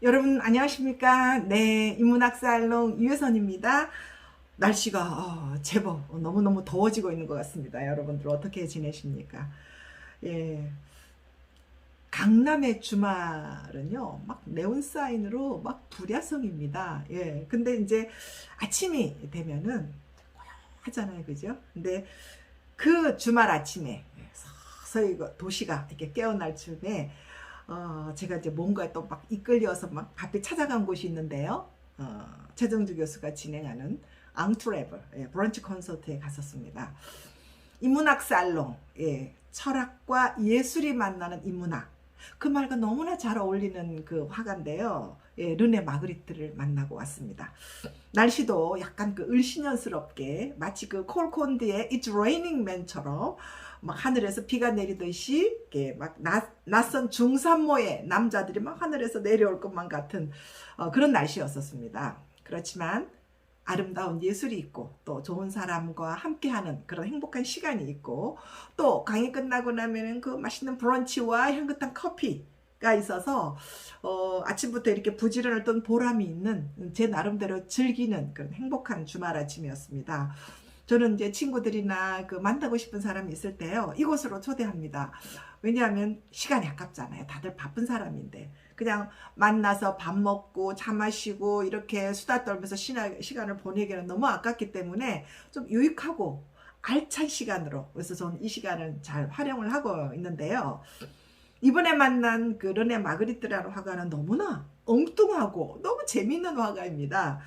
여러분 안녕하십니까? 네, 인문학살롱 유혜선입니다. 날씨가 제법 너무너무 더워지고 있는 것 같습니다. 여러분들 어떻게 지내십니까? 예, 강남의 주말은요, 막 네온사인으로 막 불야성입니다. 예, 근데 이제 아침이 되면은 하잖아요, 그죠? 근데 그 주말 아침에 서서히 도시가 이렇게 깨어날 즈음에 제가 이제 뭔가 또 막 이끌려서 막 밖에 찾아간 곳이 있는데요. 최정주 교수가 진행하는 앙투레블 브런치 콘서트에 갔었습니다. 인문학 살롱, 철학과 예술이 만나는 인문학. 그 말과 너무나 잘 어울리는 그 화가인데요. 르네 마그리트를 만나고 왔습니다. 날씨도 약간 그 을씨년스럽게 마치 그 콜콘드의 It's Raining Man처럼 막 하늘에서 비가 내리듯이 이렇게 막 낯선 중산모의 남자들이 막 하늘에서 내려올 것만 같은 그런 날씨였었습니다. 그렇지만 아름다운 예술이 있고 또 좋은 사람과 함께하는 그런 행복한 시간이 있고 또 강의 끝나고 나면은 그 맛있는 브런치와 향긋한 커피가 있어서 아침부터 이렇게 부지런했던 보람이 있는 제 나름대로 즐기는 그런 행복한 주말 아침이었습니다. 저는 이제 친구들이나 그 만나고 싶은 사람이 있을 때요, 이곳으로 초대합니다. 왜냐하면 시간이 아깝잖아요. 다들 바쁜 사람인데. 그냥 만나서 밥 먹고 차 마시고 이렇게 수다 떨면서 시간을 보내기는 너무 아깝기 때문에 좀 유익하고 알찬 시간으로, 그래서 저는 이 시간을 잘 활용을 하고 있는데요. 이번에 만난 그 르네 마그리트라는 화가는 너무나 엉뚱하고 너무 재밌는 화가입니다.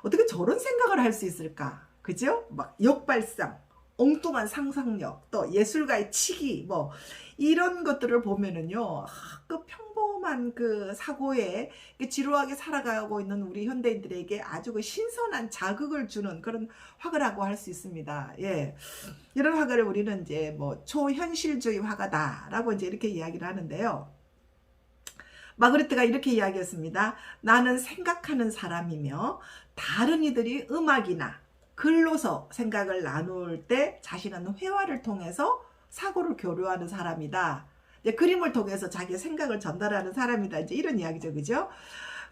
어떻게 저런 생각을 할 수 있을까? 그죠? 막 역발상, 엉뚱한 상상력, 또 예술가의 치기, 뭐 이런 것들을 보면은요, 그 평범한 그 사고에 지루하게 살아가고 있는 우리 현대인들에게 아주 그 신선한 자극을 주는 그런 화가라고 할 수 있습니다. 예, 이런 화가를 우리는 이제 뭐 초현실주의 화가다라고 이제 이렇게 이야기를 하는데요. 마그리트가 이렇게 이야기했습니다. 나는 생각하는 사람이며 다른 이들이 음악이나 글로서 생각을 나눌 때 자신은 회화를 통해서 사고를 교류하는 사람이다. 이제 그림을 통해서 자기의 생각을 전달하는 사람이다. 이제 이런 이야기죠. 그죠?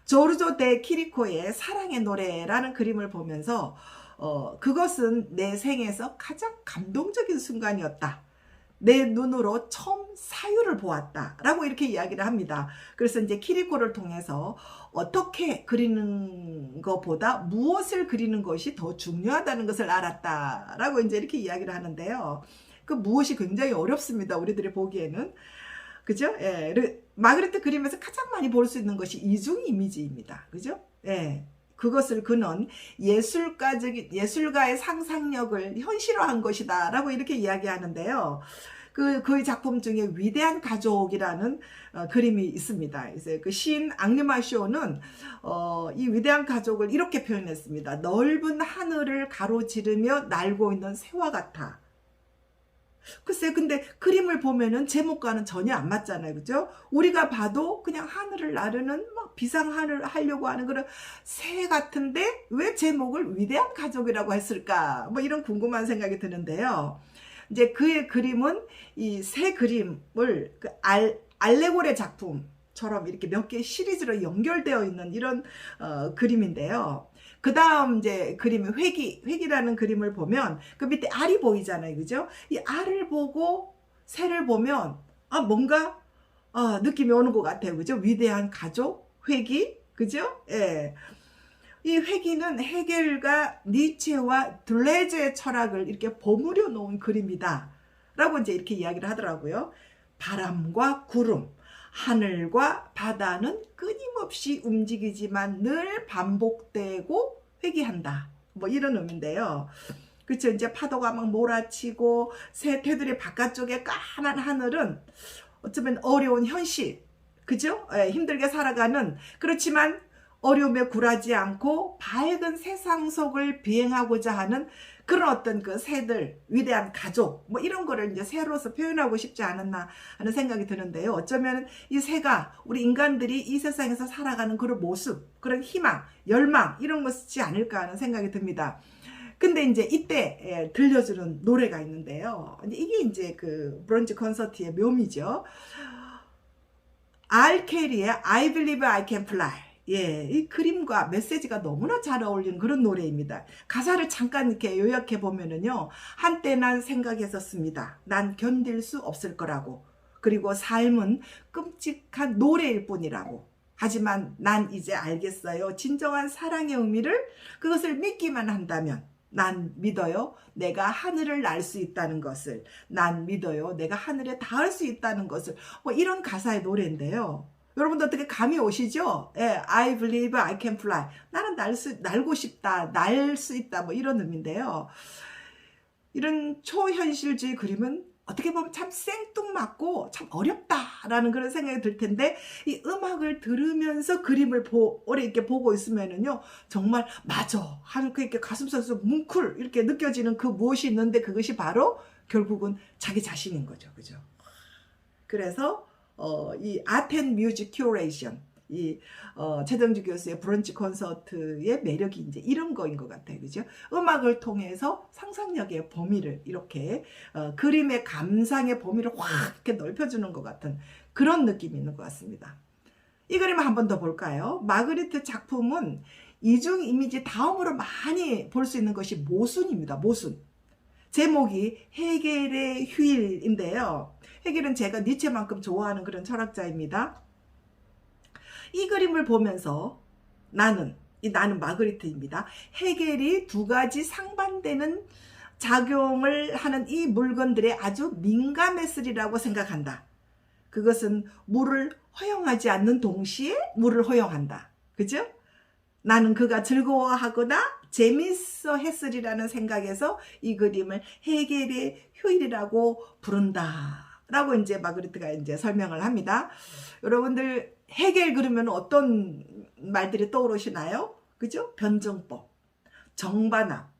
조르조 데 키리코의 사랑의 노래라는 그림을 보면서 그것은 내 생에서 가장 감동적인 순간이었다. 내 눈으로 처음 사유를 보았다 라고 이렇게 이야기를 합니다. 그래서 이제 키리코를 통해서 어떻게 그리는 것보다 무엇을 그리는 것이 더 중요하다는 것을 알았다 라고 이제 이렇게 이야기를 하는데요. 그 무엇이 굉장히 어렵습니다. 우리들이 보기에는. 그죠? 예. 마그리트 그림에서 가장 많이 볼 수 있는 것이 이중 이미지입니다. 그죠? 예. 그것을 그는 예술가의 상상력을 현실화한 것이다 라고 이렇게 이야기하는데요. 그의 작품 중에 위대한 가족이라는 그림이 있습니다. 이제 그 시인 앙리마쇼는 이 위대한 가족을 이렇게 표현했습니다. 넓은 하늘을 가로지르며 날고 있는 새와 같아. 글쎄, 근데 그림을 보면은 제목과는 전혀 안 맞잖아요. 그죠? 우리가 봐도 그냥 하늘을 나르는 막 비상하늘 하려고 하는 그런 새 같은데 왜 제목을 위대한 가족이라고 했을까? 뭐 이런 궁금한 생각이 드는데요. 이제 그의 그림은 이 새 그림을 그 알레고레 작품처럼 이렇게 몇 개 시리즈로 연결되어 있는 이런 그림인데요. 그 다음 이제 그림이 회기라는 그림을 보면 그 밑에 알이 보이잖아요. 그죠? 이 알을 보고 새를 보면 뭔가 느낌이 오는 것 같아요. 그죠? 위대한 가족, 회기, 그죠? 예. 이 회기는 헤겔과 니체와 들레즈의 철학을 이렇게 버무려 놓은 그림이다 라고 이제 이렇게 이야기를 하더라고요. 바람과 구름, 하늘과 바다는 끊임없이 움직이지만 늘 반복되고 회귀한다. 뭐 이런 의미인데요. 그렇죠. 이제 파도가 막 몰아치고 새 테두리 바깥쪽에 까만 하늘은 어쩌면 어려운 현실, 그죠? 힘들게 살아가는, 그렇지만 어려움에 굴하지 않고 밝은 세상 속을 비행하고자 하는 그런 어떤 그 새들, 위대한 가족, 뭐 이런 거를 이제 새로서 표현하고 싶지 않았나 하는 생각이 드는데요. 어쩌면 이 새가 우리 인간들이 이 세상에서 살아가는 그런 모습, 그런 희망, 열망, 이런 것이지 않을까 하는 생각이 듭니다. 근데 이제 이때 들려주는 노래가 있는데요. 이게 이제 그 브런치 콘서트의 묘미죠. R. 켈리의 I Believe I Can Fly. 예, 이 그림과 메시지가 너무나 잘 어울리는 그런 노래입니다. 가사를 잠깐 이렇게 요약해 보면은요, 한때 난 생각했었습니다. 난 견딜 수 없을 거라고. 그리고 삶은 끔찍한 노래일 뿐이라고. 하지만 난 이제 알겠어요. 진정한 사랑의 의미를, 그것을 믿기만 한다면. 난 믿어요. 내가 하늘을 날 수 있다는 것을. 난 믿어요. 내가 하늘에 닿을 수 있다는 것을. 뭐 이런 가사의 노래인데요. 여러분도 어떻게 감이 오시죠? 예, I believe I can fly. 나는 날고 싶다. 날 수 있다. 뭐 이런 의미인데요. 이런 초현실주의 그림은 어떻게 보면 참 생뚱맞고 참 어렵다라는 그런 생각이 들 텐데, 이 음악을 들으면서 그림을 오래 이렇게 보고 있으면은요, 정말 맞아 하는 그 이렇게 가슴속에서 뭉클 이렇게 느껴지는 그 무엇이 있는데, 그것이 바로 결국은 자기 자신인 거죠, 그죠? 그래서 이 아트 앤 뮤직 큐레이션, 이 최정주 교수의 브런치 콘서트의 매력이 이제 이런 거인 것 같아요, 그죠? 음악을 통해서 상상력의 범위를 이렇게 그림의 감상의 범위를 확 이렇게 넓혀주는 것 같은 그런 느낌이 있는 것 같습니다. 이 그림을 한 번 더 볼까요? 마그리트 작품은 이중 이미지 다음으로 많이 볼 수 있는 것이 모순입니다. 모순. 제목이 헤겔의 휴일인데요. 헤겔은 제가 니체만큼 좋아하는 그런 철학자입니다. 이 그림을 보면서 나는 마그리트입니다. 헤겔이 두 가지 상반되는 작용을 하는 이 물건들에 아주 민감했으리라고 생각한다. 그것은 물을 허용하지 않는 동시에 물을 허용한다. 그죠? 나는 그가 즐거워하거나 재밌어 했으리라는 생각에서 이 그림을 헤겔의 휴일이라고 부른다. 라고 이제 마그리트가 이제 설명을 합니다. 여러분들 헤겔 그러면 어떤 말들이 떠오르시나요? 그죠? 변증법, 정반합.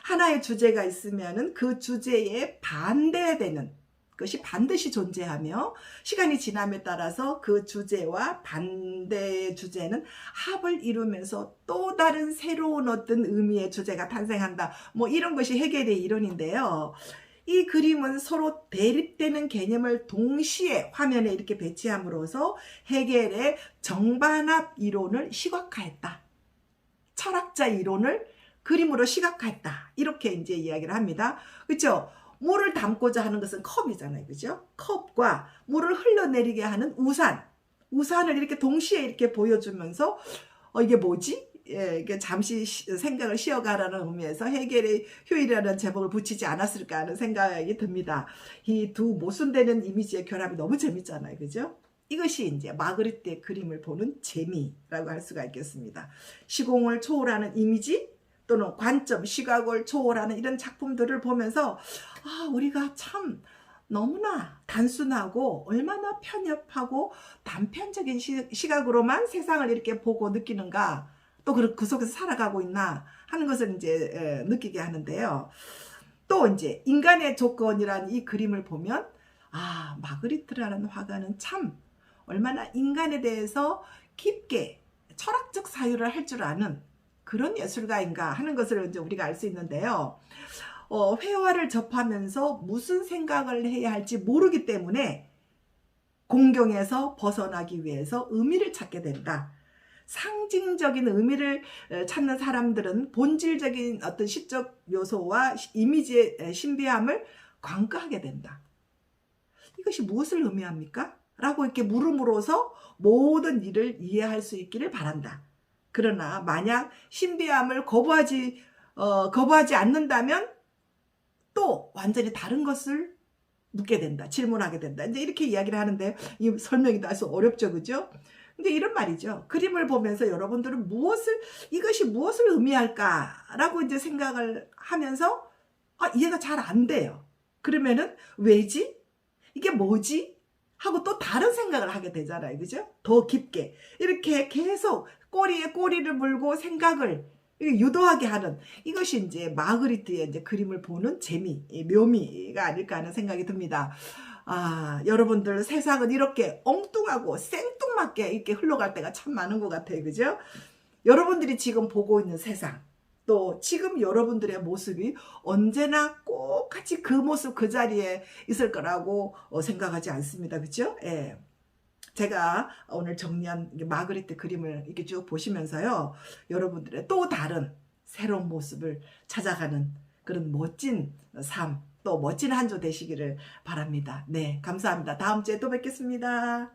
하나의 주제가 있으면은 그 주제에 반대되는 것이 반드시 존재하며, 시간이 지남에 따라서 그 주제와 반대 주제는 합을 이루면서 또 다른 새로운 어떤 의미의 주제가 탄생한다. 뭐 이런 것이 헤겔의 이론인데요. 이 그림은 서로 대립되는 개념을 동시에 화면에 이렇게 배치함으로써 헤겔의 정반합 이론을 시각화했다. 철학자 이론을 그림으로 시각화했다. 이렇게 이제 이야기를 합니다. 그렇죠? 물을 담고자 하는 것은 컵이잖아요. 그죠? 컵과 물을 흘러내리게 하는 우산. 우산을 이렇게 동시에 이렇게 보여주면서 이게 뭐지? 예, 이게 잠시 생각을 쉬어가라는 의미에서 헤겔의 휴일이라는 제목을 붙이지 않았을까 하는 생각이 듭니다. 이 두 모순되는 이미지의 결합이 너무 재밌잖아요. 그죠? 이것이 이제 마그리트의 그림을 보는 재미라고 할 수가 있겠습니다. 시공을 초월하는 이미지 또는 관점, 시각을 초월하는 이런 작품들을 보면서 우리가 참 너무나 단순하고 얼마나 편협하고 단편적인 시각으로만 세상을 이렇게 보고 느끼는가, 또 그 속에서 살아가고 있나 하는 것을 이제 느끼게 하는데요. 또 이제 인간의 조건이라는 이 그림을 보면 마그리트라는 화가는 참 얼마나 인간에 대해서 깊게 철학적 사유를 할 줄 아는 그런 예술가인가 하는 것을 이제 우리가 알 수 있는데요. 회화를 접하면서 무슨 생각을 해야 할지 모르기 때문에 공경에서 벗어나기 위해서 의미를 찾게 된다. 상징적인 의미를 찾는 사람들은 본질적인 어떤 시적 요소와 이미지의 신비함을 관과하게 된다. 이것이 무엇을 의미합니까? 라고 이렇게 물음으로써 모든 일을 이해할 수 있기를 바란다. 그러나 만약 신비함을 거부하지 않는다면 또 완전히 다른 것을 묻게 된다. 질문하게 된다. 이제 이렇게 이야기를 하는데, 이 설명이 아주 어렵죠. 그죠? 근데 이런 말이죠. 그림을 보면서 여러분들은 이것이 무엇을 의미할까라고 이제 생각을 하면서 이해가 잘 안 돼요. 그러면은 왜지? 이게 뭐지? 하고 또 다른 생각을 하게 되잖아요. 그죠? 더 깊게. 이렇게 계속 꼬리에 꼬리를 물고 생각을 유도하게 하는, 이것이 이제 마그리트의 이제 그림을 보는 재미, 묘미가 아닐까 하는 생각이 듭니다. 여러분들 세상은 이렇게 엉뚱하고 생뚱맞게 이렇게 흘러갈 때가 참 많은 것 같아요. 그죠? 여러분들이 지금 보고 있는 세상, 또 지금 여러분들의 모습이 언제나 꼭 같이 그 모습 그 자리에 있을 거라고 생각하지 않습니다. 그죠? 예. 제가 오늘 정리한 마그리트 그림을 이렇게 쭉 보시면서요, 여러분들의 또 다른 새로운 모습을 찾아가는 그런 멋진 삶, 또 멋진 한 주 되시기를 바랍니다. 네, 감사합니다. 다음 주에 또 뵙겠습니다.